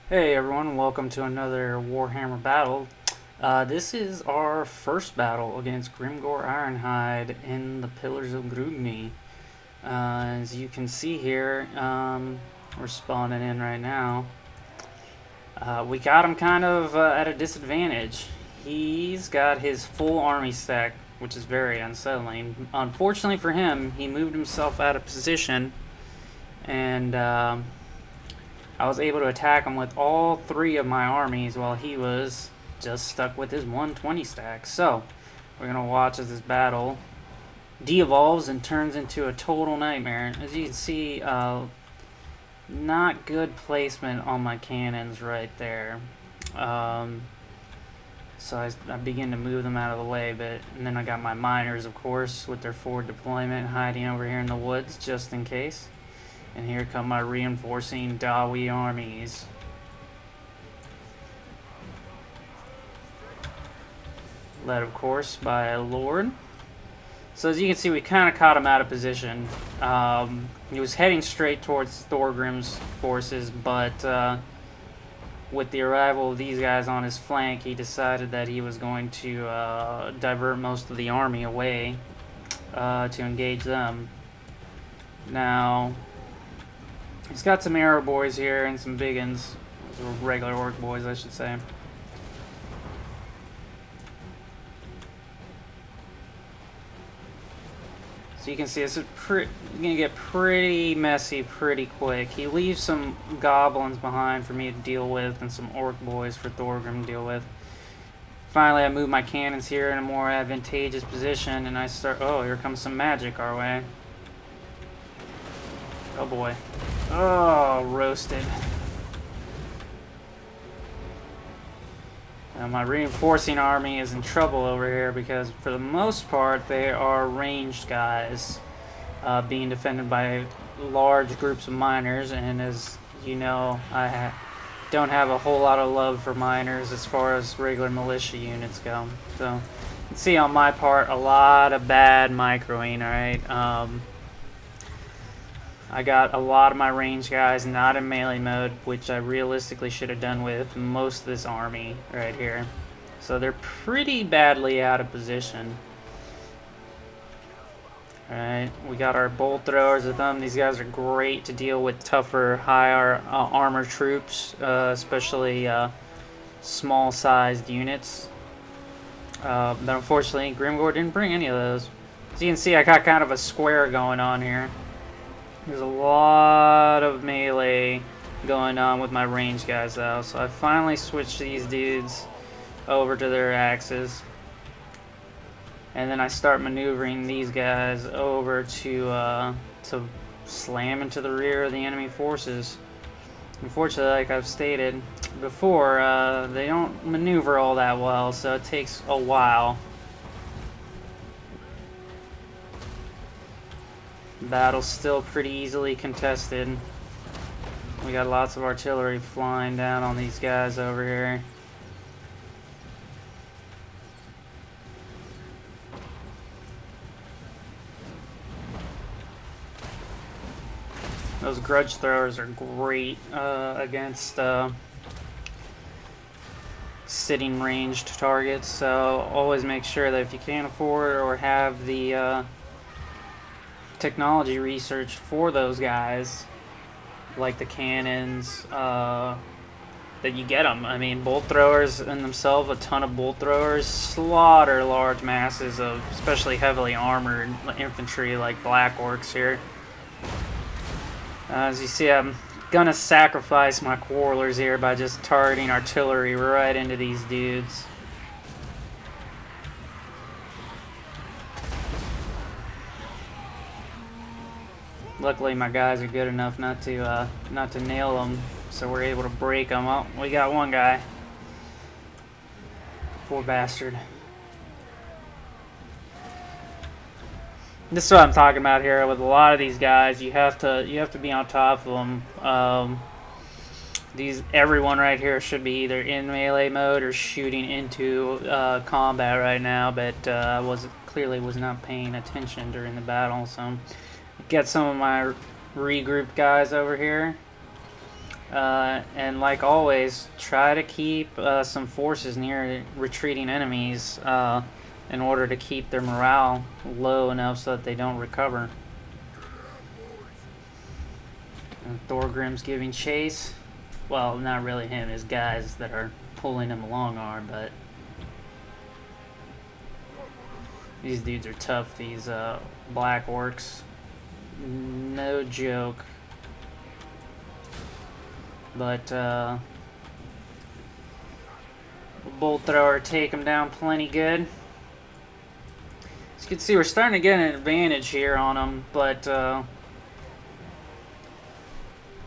Hey everyone, welcome to another Warhammer battle. This is our first battle against Grimgor Ironhide in the Pillars of Grugni. As you can see here, we're spawning in right now. We got him kind of at a disadvantage. He's got his full army stack, which is very unsettling. Unfortunately for him, he moved himself out of position and I was able to attack him with all three of my armies while he was just stuck with his 120 stack. So, we're going to watch as this battle de-evolves and turns into a total nightmare. As you can see, not good placement on my cannons right there. So I begin to move them out of the way, and then I got my miners, of course, with their forward deployment hiding over here in the woods just in case. And here come my reinforcing Dawi armies. Led, of course, by a Lord. So as you can see, we kind of caught him out of position. He was heading straight towards Thorgrim's forces, but with the arrival of these guys on his flank, he decided that he was going to divert most of the army away to engage them. Now, he's got some arrow boys here and some big uns, or regular orc boys, I should say. So you can see it's going to get pretty messy pretty quick. He leaves some goblins behind for me to deal with and some orc boys for Thorgrim to deal with. Finally, I move my cannons here in a more advantageous position and I start... Oh, here comes some magic our way. Oh boy. Oh, roasted. Now my reinforcing army is in trouble over here because for the most part they are ranged guys being defended by large groups of miners, and as you know, I don't have a whole lot of love for miners as far as regular militia units go. So you can see on my part a lot of bad microing, alright? I got a lot of my range guys not in melee mode, which I realistically should have done with most of this army right here. So they're pretty badly out of position. Alright, we got our bolt throwers with them. These guys are great to deal with tougher, higher armor troops, especially small-sized units. But unfortunately, Grimgor didn't bring any of those. As you can see, I got kind of a square going on here. There's a lot of melee going on with my range guys though, so I finally switched these dudes over to their axes. And then I start maneuvering these guys over to slam into the rear of the enemy forces. Unfortunately, like I've stated before, they don't maneuver all that well, so it takes a while. Battle's still pretty easily contested. We got lots of artillery flying down on these guys over here. Those grudge throwers are great against sitting ranged targets, so always make sure that if you can't afford or have the technology research for those guys, like the cannons, that you get them. I mean, bolt throwers in themselves, a ton of bolt throwers slaughter large masses of especially heavily armored infantry like black orcs here. As you see, I'm gonna sacrifice my quarrelers here by just targeting artillery right into these dudes. Luckily, my guys are good enough not to nail them, so we're able to break them. Oh, we got one guy. Poor bastard. This is what I'm talking about here. With a lot of these guys, you have to be on top of them. Everyone right here should be either in melee mode or shooting into combat right now, but clearly was not paying attention during the battle. So get some of my regrouped guys over here. And like always, try to keep some forces near retreating enemies in order to keep their morale low enough so that they don't recover. And Thorgrim's giving chase. Well, not really him, his guys that are pulling him along are, but these dudes are tough, these black orcs. No joke. But bolt thrower take him down plenty good. As you can see, we're starting to get an advantage here on them, but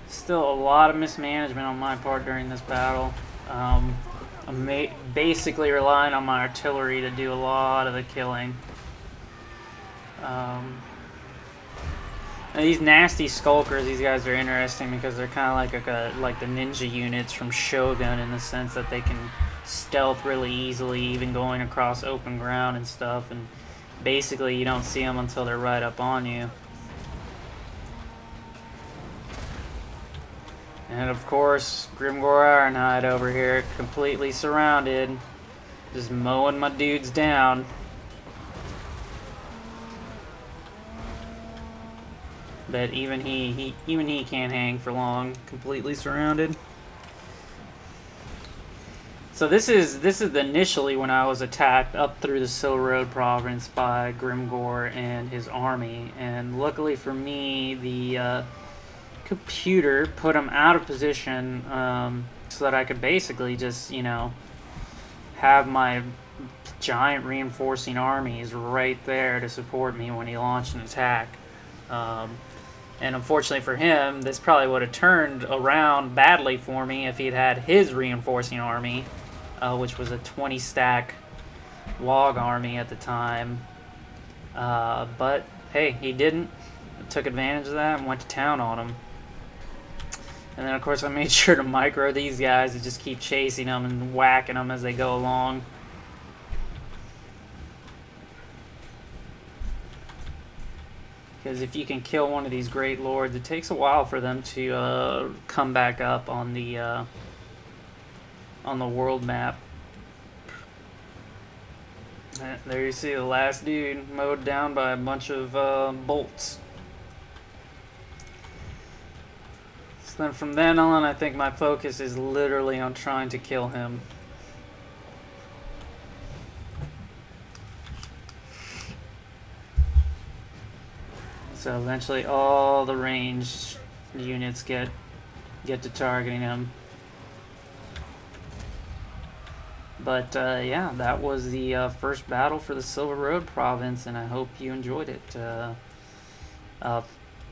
still a lot of mismanagement on my part during this battle. I'm basically relying on my artillery to do a lot of the killing. And these nasty skulkers, these guys are interesting because they're kind of like the ninja units from Shogun, in the sense that they can stealth really easily, even going across open ground and stuff, and basically you don't see them until they're right up on you. And of course, Grimgor Ironhide over here, completely surrounded, just mowing my dudes down. But even he can't hang for long, completely surrounded. So this is initially when I was attacked up through the Silver Road province by Grimgor and his army, and luckily for me, the computer put him out of position so that I could basically just, you know, have my giant reinforcing armies right there to support me when he launched an attack. And unfortunately for him, this probably would have turned around badly for me if he'd had his reinforcing army, which was a 20 stack log army at the time. But hey, he didn't. Took advantage of that and went to town on him. And then of course I made sure to micro these guys and just keep chasing them and whacking them as they go along. Because if you can kill one of these great lords, it takes a while for them to come back up on the world map. There you see the last dude mowed down by a bunch of bolts. So then from then on, I think my focus is literally on trying to kill him. So eventually all the ranged units get to targeting him. But yeah, that was the first battle for the Silver Road province, and I hope you enjoyed it.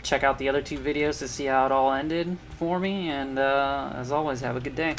Check out the other two videos to see how it all ended for me, and as always, have a good day.